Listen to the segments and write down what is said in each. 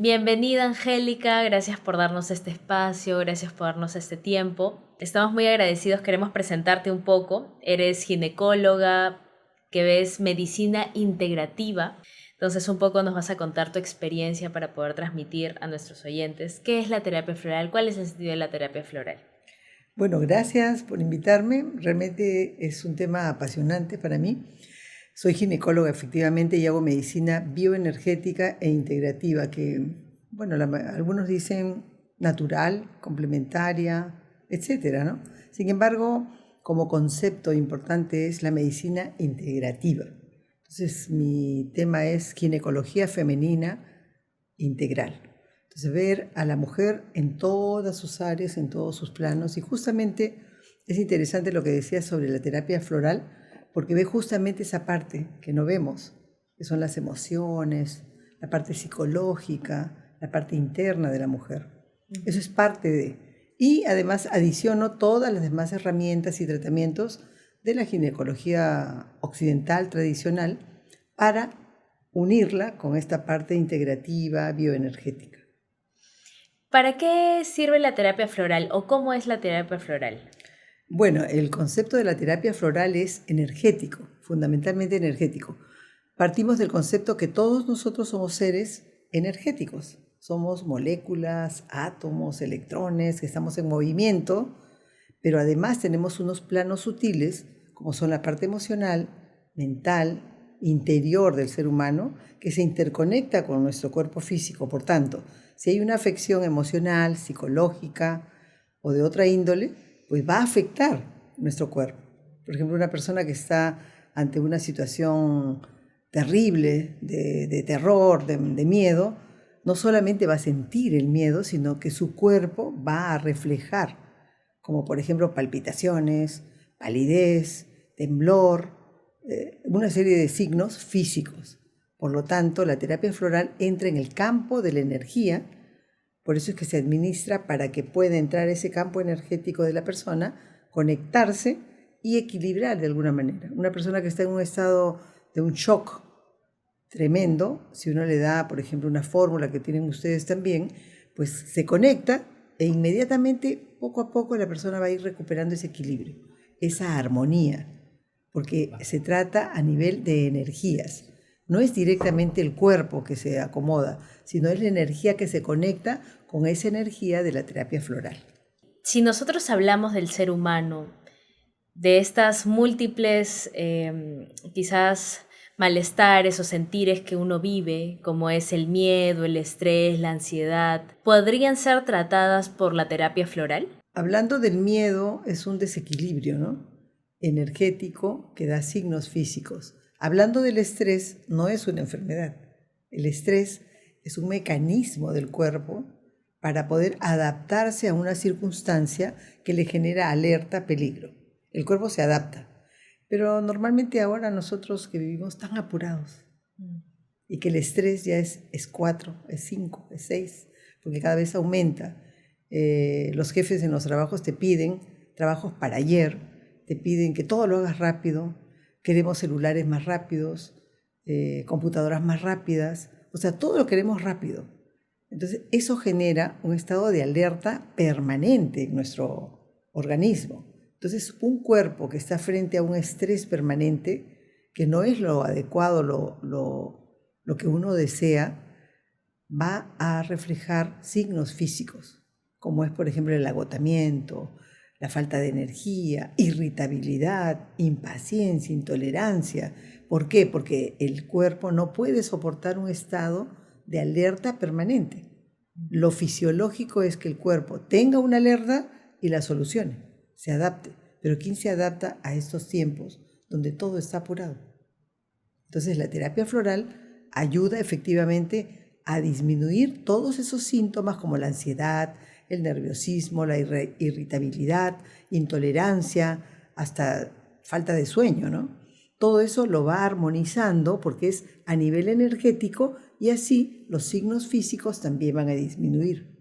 Bienvenida, Angélica, gracias por darnos este espacio, gracias por darnos este tiempo. Estamos muy agradecidos, queremos presentarte un poco. Eres ginecóloga, que ves medicina integrativa. Entonces un poco nos vas a contar tu experiencia para poder transmitir a nuestros oyentes qué es la terapia floral, cuál es el sentido de la terapia floral. Bueno, gracias por invitarme. Realmente es un tema apasionante para mí. Soy ginecóloga efectivamente y hago medicina bioenergética e integrativa, algunos dicen natural, complementaria, etcétera, ¿no? Sin embargo, como concepto importante es la medicina integrativa. Entonces, mi tema es ginecología femenina integral. Entonces, ver a la mujer en todas sus áreas, en todos sus planos. Y justamente es interesante lo que decías sobre la terapia floral, porque ve justamente esa parte que no vemos, que son las emociones, la parte psicológica, la parte interna de la mujer. Eso es parte de. Y además adiciono todas las demás herramientas y tratamientos de la ginecología occidental tradicional para unirla con esta parte integrativa bioenergética. ¿Para qué sirve la terapia floral o cómo es la terapia floral? Bueno, el concepto de la terapia floral es energético, fundamentalmente energético. Partimos del concepto que todos nosotros somos seres energéticos. Somos moléculas, átomos, electrones, que estamos en movimiento, pero además tenemos unos planos sutiles, como son la parte emocional, mental, interior del ser humano, que se interconecta con nuestro cuerpo físico. Por tanto, si hay una afección emocional, psicológica o de otra índole, pues va a afectar nuestro cuerpo. Por ejemplo, una persona que está ante una situación terrible de terror, de miedo, no solamente va a sentir el miedo, sino que su cuerpo va a reflejar, como por ejemplo palpitaciones, palidez, temblor, una serie de signos físicos. Por lo tanto, la terapia floral entra en el campo de la energía, por eso es que se administra para que pueda entrar ese campo energético de la persona, conectarse y equilibrar de alguna manera. Una persona que está en un estado de un shock tremendo, si uno le da, por ejemplo, una fórmula que tienen ustedes también, pues se conecta e inmediatamente, poco a poco, la persona va a ir recuperando ese equilibrio, esa armonía, porque se trata a nivel de energías. No es directamente el cuerpo que se acomoda, sino es la energía que se conecta con esa energía de la terapia floral. Si nosotros hablamos del ser humano, de estas múltiples, quizás malestares o sentires que uno vive, como es el miedo, el estrés, la ansiedad, ¿podrían ser tratadas por la terapia floral? Hablando del miedo, es un desequilibrio, ¿no? Energético que da signos físicos. Hablando del estrés, no es una enfermedad. El estrés es un mecanismo del cuerpo para poder adaptarse a una circunstancia que le genera alerta, peligro. El cuerpo se adapta. Pero normalmente ahora nosotros que vivimos tan apurados y que el estrés ya es 4, es 5, es 6, porque cada vez aumenta. Los jefes en los trabajos te piden trabajos para ayer, te piden que todo lo hagas rápido, queremos celulares más rápidos, computadoras más rápidas, o sea, todo lo queremos rápido. Entonces, eso genera un estado de alerta permanente en nuestro organismo. Entonces, un cuerpo que está frente a un estrés permanente, que no es lo adecuado, lo que uno desea, va a reflejar signos físicos, como es, por ejemplo, el agotamiento, la falta de energía, irritabilidad, impaciencia, intolerancia. ¿Por qué? Porque el cuerpo no puede soportar un estado de alerta permanente. Lo fisiológico es que el cuerpo tenga una alerta y la solucione, se adapte. Pero ¿quién se adapta a estos tiempos donde todo está apurado? Entonces la terapia floral ayuda efectivamente a disminuir todos esos síntomas como la ansiedad, el nerviosismo, la irritabilidad, intolerancia, hasta falta de sueño, ¿no? Todo eso lo va armonizando porque es a nivel energético y así los signos físicos también van a disminuir.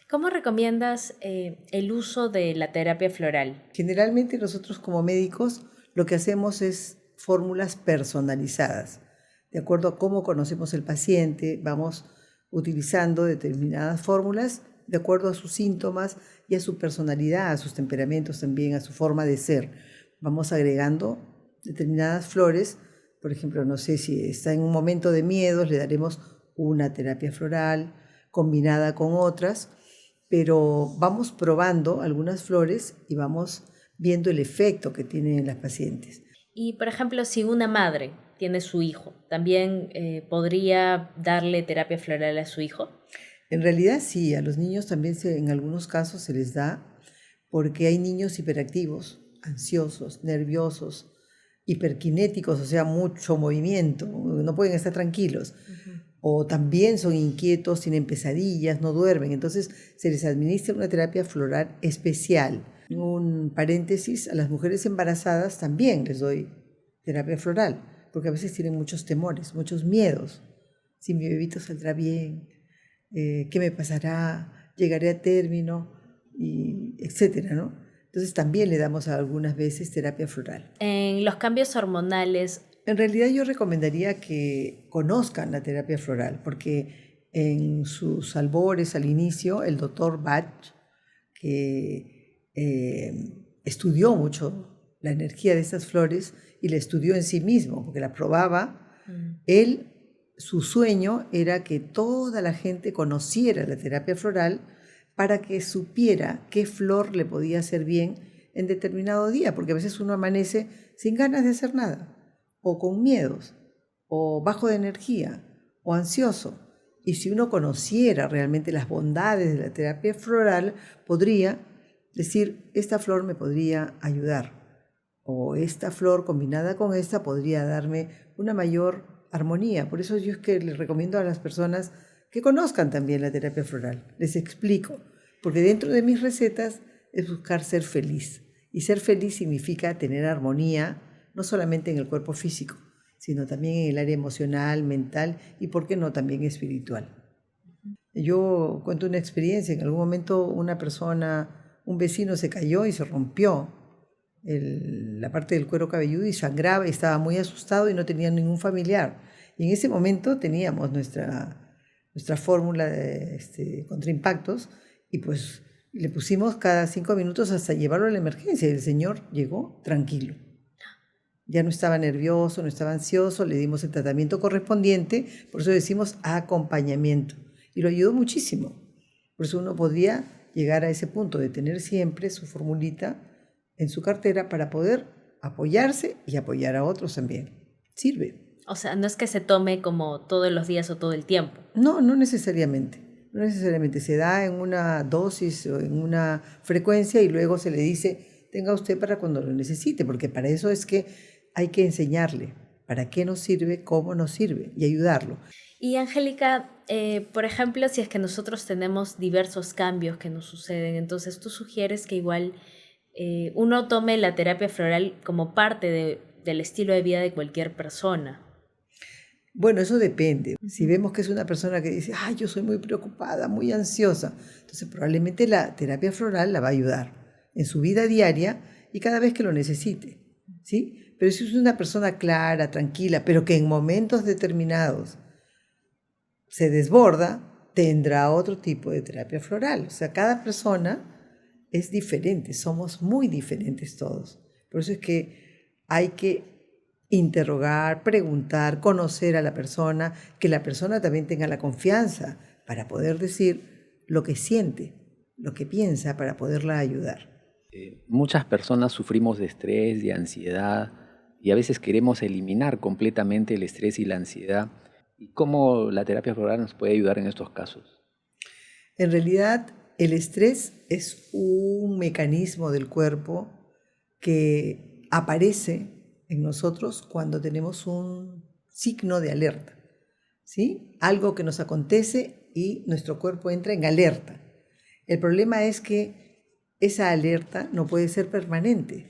¿Cómo recomiendas el uso de la terapia floral? Generalmente nosotros como médicos lo que hacemos es fórmulas personalizadas. De acuerdo a cómo conocemos el paciente, vamos utilizando determinadas fórmulas de acuerdo a sus síntomas y a su personalidad, a sus temperamentos también, a su forma de ser. Vamos agregando determinadas flores, por ejemplo, no sé si está en un momento de miedos, le daremos una terapia floral combinada con otras, pero vamos probando algunas flores y vamos viendo el efecto que tienen en las pacientes. Y, por ejemplo, si una madre tiene su hijo, ¿también podría darle terapia floral a su hijo? En realidad sí, a los niños también en algunos casos se les da porque hay niños hiperactivos, ansiosos, nerviosos, hiperkinéticos, o sea, mucho movimiento, no pueden estar tranquilos. O también son inquietos, tienen pesadillas, no duermen. Entonces se les administra una terapia floral especial. Un paréntesis, a las mujeres embarazadas también les doy terapia floral, porque a veces tienen muchos temores, muchos miedos. Si mi bebito saldrá bien, qué me pasará, llegaré a término, y etcétera, ¿no? Entonces también le damos algunas veces terapia floral. En los cambios hormonales. En realidad yo recomendaría que conozcan la terapia floral, porque en sus albores al inicio, el doctor Bach, que estudió mucho la energía de estas flores y la estudió en sí mismo, porque la probaba, él, su sueño era que toda la gente conociera la terapia floral para que supiera qué flor le podía hacer bien en determinado día, porque a veces uno amanece sin ganas de hacer nada, o con miedos, o bajo de energía, o ansioso. Y si uno conociera realmente las bondades de la terapia floral, podría decir, esta flor me podría ayudar, o esta flor combinada con esta podría darme una mayor armonía. Por eso yo es que les recomiendo a las personas que conozcan también la terapia floral. Les explico, porque dentro de mis recetas es buscar ser feliz. Y ser feliz significa tener armonía, no solamente en el cuerpo físico, sino también en el área emocional, mental y, ¿por qué no?, también espiritual. Yo cuento una experiencia. En algún momento una persona, un vecino se cayó y se rompió la parte del cuero cabelludo y sangraba y estaba muy asustado y no tenía ningún familiar. Y en ese momento teníamos nuestra fórmula contra impactos y pues le pusimos cada 5 minutos hasta llevarlo a la emergencia y el señor llegó tranquilo. Ya no estaba nervioso, no estaba ansioso, le dimos el tratamiento correspondiente, por eso decimos acompañamiento. Y lo ayudó muchísimo. Por eso uno podría llegar a ese punto de tener siempre su formulita en su cartera para poder apoyarse y apoyar a otros también. Sirve. O sea, no es que se tome como todos los días o todo el tiempo. No, no necesariamente. No necesariamente. Se da en una dosis o en una frecuencia y luego se le dice, tenga usted para cuando lo necesite, porque para eso es que hay que enseñarle para qué nos sirve, cómo nos sirve y ayudarlo. Y Angélica, por ejemplo, si es que nosotros tenemos diversos cambios que nos suceden, entonces tú sugieres que igual uno tome la terapia floral como parte del estilo de vida de cualquier persona. Bueno, eso depende. Si vemos que es una persona que dice, ay, yo soy muy preocupada, muy ansiosa, entonces probablemente la terapia floral la va a ayudar en su vida diaria y cada vez que lo necesite, ¿sí? Pero si es una persona clara, tranquila, pero que en momentos determinados se desborda, tendrá otro tipo de terapia floral. O sea, cada persona es diferente, somos muy diferentes todos. Por eso es que hay que interrogar, preguntar, conocer a la persona, que la persona también tenga la confianza para poder decir lo que siente, lo que piensa, para poderla ayudar. Muchas personas sufrimos de estrés, de ansiedad, y a veces queremos eliminar completamente el estrés y la ansiedad. ¿Y cómo la terapia floral nos puede ayudar en estos casos? En realidad, el estrés es un mecanismo del cuerpo que aparece en nosotros cuando tenemos un signo de alerta, ¿sí? Algo que nos acontece y nuestro cuerpo entra en alerta. El problema es que esa alerta no puede ser permanente.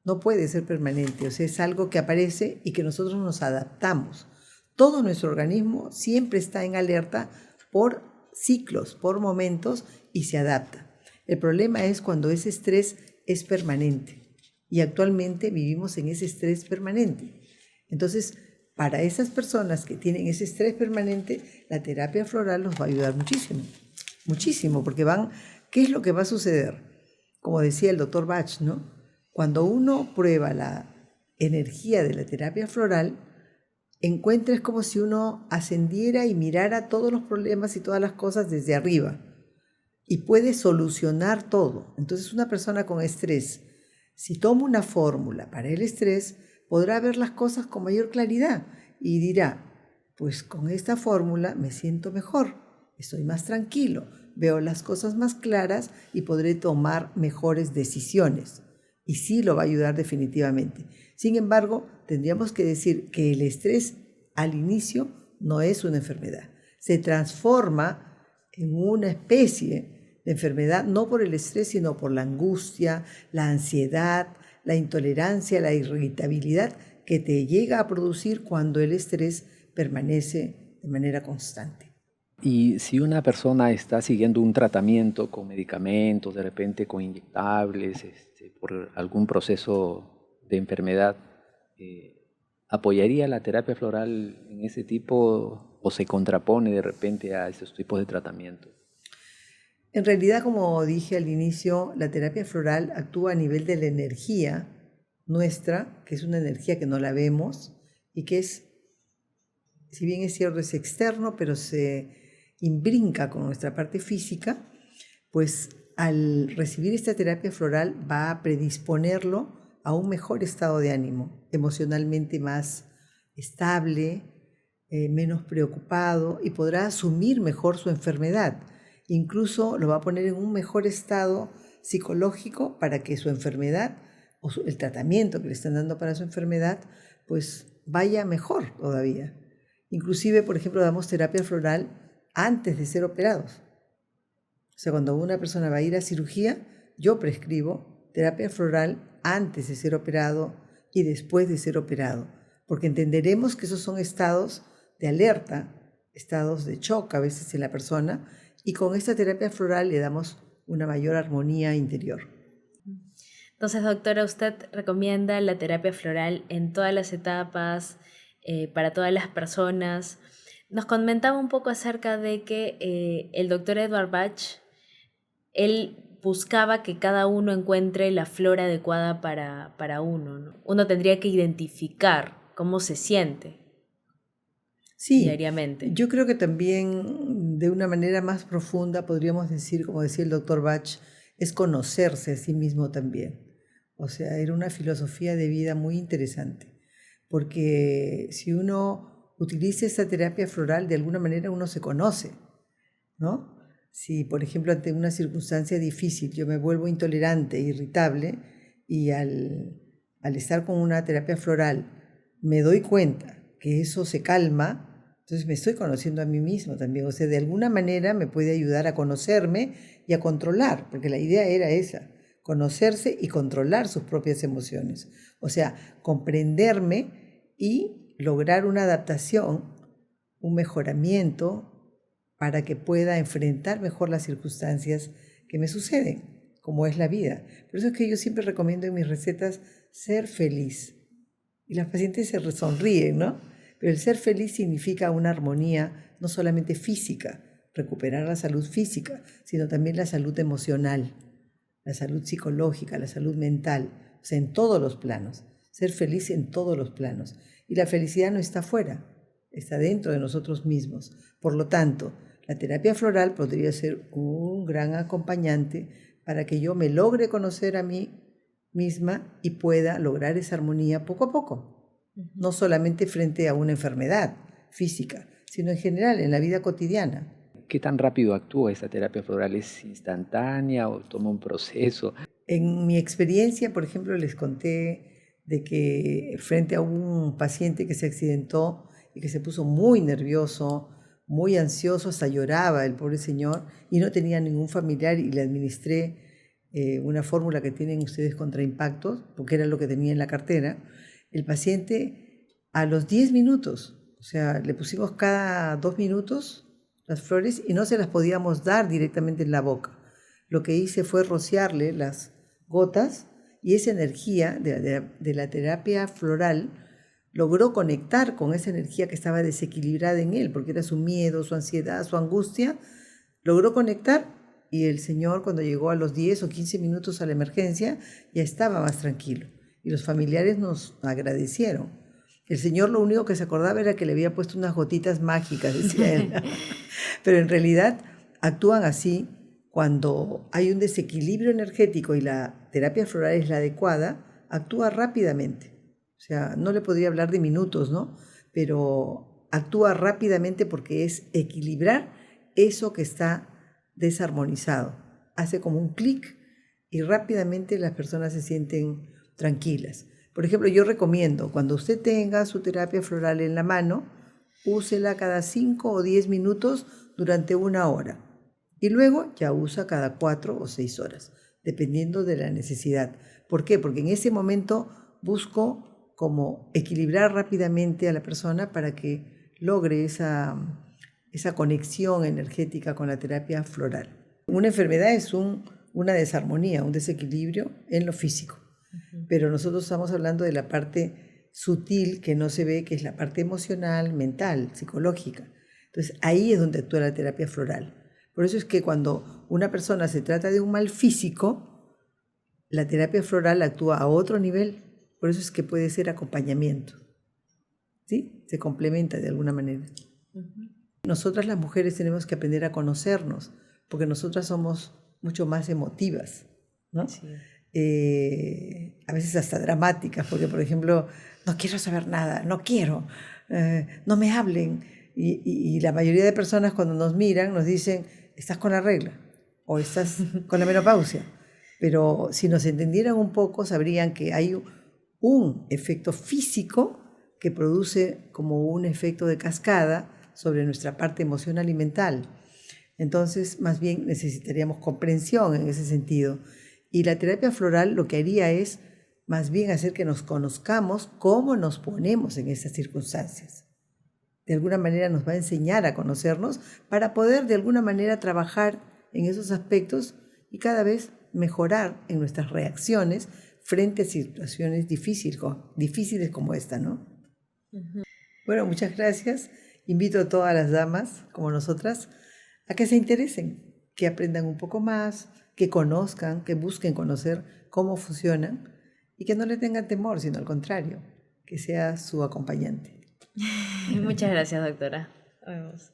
No puede ser permanente, o sea, es algo que aparece y que nosotros nos adaptamos. Todo nuestro organismo siempre está en alerta por ciclos, por momentos y se adapta. El problema es cuando ese estrés es permanente y actualmente vivimos en ese estrés permanente. Entonces, Para esas personas que tienen ese estrés permanente, la terapia floral los va a ayudar muchísimo, muchísimo, porque ¿qué es lo que va a suceder? Como decía el doctor Bach, ¿no? Cuando uno prueba la energía de la terapia floral, encuentra, es como si uno ascendiera y mirara todos los problemas y todas las cosas desde arriba y puede solucionar todo. Entonces una persona con estrés, si toma una fórmula para el estrés, podrá ver las cosas con mayor claridad y dirá, pues con esta fórmula me siento mejor, estoy más tranquilo, veo las cosas más claras y podré tomar mejores decisiones. Y sí lo va a ayudar definitivamente. Sin embargo, tendríamos que decir que el estrés al inicio no es una enfermedad. Se transforma en una especie de enfermedad, no por el estrés, sino por la angustia, la ansiedad, la intolerancia, la irritabilidad que te llega a producir cuando el estrés permanece de manera constante. Y si una persona está siguiendo un tratamiento con medicamentos, de repente con inyectables, por algún proceso de enfermedad, ¿apoyaría la terapia floral en ese tipo o se contrapone de repente a esos tipos de tratamiento? En realidad, como dije al inicio, la terapia floral actúa a nivel de la energía nuestra, que es una energía que no la vemos y que es, si bien es cierto, es externo, pero se imbrinca con nuestra parte física, pues al recibir esta terapia floral va a predisponerlo a un mejor estado de ánimo, emocionalmente más estable, menos preocupado y podrá asumir mejor su enfermedad. Incluso lo va a poner en un mejor estado psicológico para que su enfermedad o el tratamiento que le están dando para su enfermedad pues vaya mejor todavía. Inclusive, por ejemplo, damos terapia floral antes de ser operados. O sea, cuando una persona va a ir a cirugía, yo prescribo terapia floral antes de ser operado y después de ser operado, porque entenderemos que esos son estados de alerta, estados de shock a veces en la persona, y con esta terapia floral le damos una mayor armonía interior. Entonces, doctora, ¿usted recomienda la terapia floral en todas las etapas, para todas las personas? Nos comentaba un poco acerca de que el doctor Edward Bach, él buscaba que cada uno encuentre la flor adecuada para uno, ¿no? Uno tendría que identificar cómo se siente diariamente. Yo creo que también de una manera más profunda podríamos decir, como decía el doctor Bach, es conocerse a sí mismo también. O sea, era una filosofía de vida muy interesante, porque si uno utiliza esa terapia floral, de alguna manera uno se conoce, ¿no? Si, por ejemplo, ante una circunstancia difícil yo me vuelvo intolerante, irritable, y al estar con una terapia floral me doy cuenta que eso se calma, entonces me estoy conociendo a mí mismo también. O sea, de alguna manera me puede ayudar a conocerme y a controlar, porque la idea era esa, conocerse y controlar sus propias emociones. O sea, comprenderme y lograr una adaptación, un mejoramiento para que pueda enfrentar mejor las circunstancias que me suceden, como es la vida. Por eso es que yo siempre recomiendo en mis recetas ser feliz. Y las pacientes se sonríen, ¿no? Pero el ser feliz significa una armonía no solamente física, recuperar la salud física, sino también la salud emocional, la salud psicológica, la salud mental, o sea, en todos los planos. Ser feliz en todos los planos. Y la felicidad no está afuera, está dentro de nosotros mismos. Por lo tanto, la terapia floral podría ser un gran acompañante para que yo me logre conocer a mí misma y pueda lograr esa armonía poco a poco. No solamente frente a una enfermedad física, sino en general en la vida cotidiana. ¿Qué tan rápido actúa esta terapia floral? ¿Es instantánea o toma un proceso? En mi experiencia, por ejemplo, les conté de que frente a un paciente que se accidentó y que se puso muy nervioso, muy ansioso, hasta lloraba el pobre señor y no tenía ningún familiar y le administré una fórmula que tienen ustedes contra impactos, porque era lo que tenía en la cartera. El paciente a los 10 minutos, o sea, le pusimos cada 2 minutos las flores y no se las podíamos dar directamente en la boca. Lo que hice fue rociarle las gotas y esa energía de la terapia floral logró conectar con esa energía que estaba desequilibrada en él, porque era su miedo, su ansiedad, su angustia, logró conectar y el señor cuando llegó a los 10 o 15 minutos a la emergencia ya estaba más tranquilo y los familiares nos agradecieron. El señor lo único que se acordaba era que le había puesto unas gotitas mágicas, decía él. Pero en realidad actúan así cuando hay un desequilibrio energético y la terapia floral es la adecuada, actúa rápidamente. O sea, no le podría hablar de minutos, ¿no? Pero actúa rápidamente porque es equilibrar eso que está desarmonizado. Hace como un clic y rápidamente las personas se sienten tranquilas. Por ejemplo, yo recomiendo, cuando usted tenga su terapia floral en la mano, úsela cada 5 o 10 minutos durante 1 hora. Y luego ya usa cada 4 o 6 horas, dependiendo de la necesidad. ¿Por qué? Porque en ese momento busco como equilibrar rápidamente a la persona para que logre esa conexión energética con la terapia floral. Una enfermedad es una desarmonía, un desequilibrio en lo físico, pero nosotros estamos hablando de la parte sutil que no se ve, que es la parte emocional, mental, psicológica. Entonces ahí es donde actúa la terapia floral. Por eso es que cuando una persona se trata de un mal físico, la terapia floral actúa a otro nivel. Por eso es que puede ser acompañamiento. ¿Sí? Se complementa de alguna manera. Nosotras las mujeres tenemos que aprender a conocernos, porque nosotras somos mucho más emotivas, ¿no? Sí. A veces hasta dramáticas, porque por ejemplo, no quiero saber nada, no quiero, no me hablen. Y la mayoría de personas cuando nos miran nos dicen, estás con la regla o estás con la menopausia. Pero si nos entendieran un poco, sabrían que hay un efecto físico que produce como un efecto de cascada sobre nuestra parte emocional y mental. Entonces, más bien necesitaríamos comprensión en ese sentido. Y la terapia floral lo que haría es más bien hacer que nos conozcamos cómo nos ponemos en esas circunstancias. De alguna manera nos va a enseñar a conocernos para poder de alguna manera trabajar en esos aspectos y cada vez mejorar en nuestras reacciones frente a situaciones difíciles como esta, ¿no? Uh-huh. Bueno, muchas gracias. Invito a todas las damas, como nosotras, a que se interesen, que aprendan un poco más, que conozcan, que busquen conocer cómo funcionan y que no le tengan temor, sino al contrario, que sea su acompañante. Muchas gracias, doctora. Nos vemos.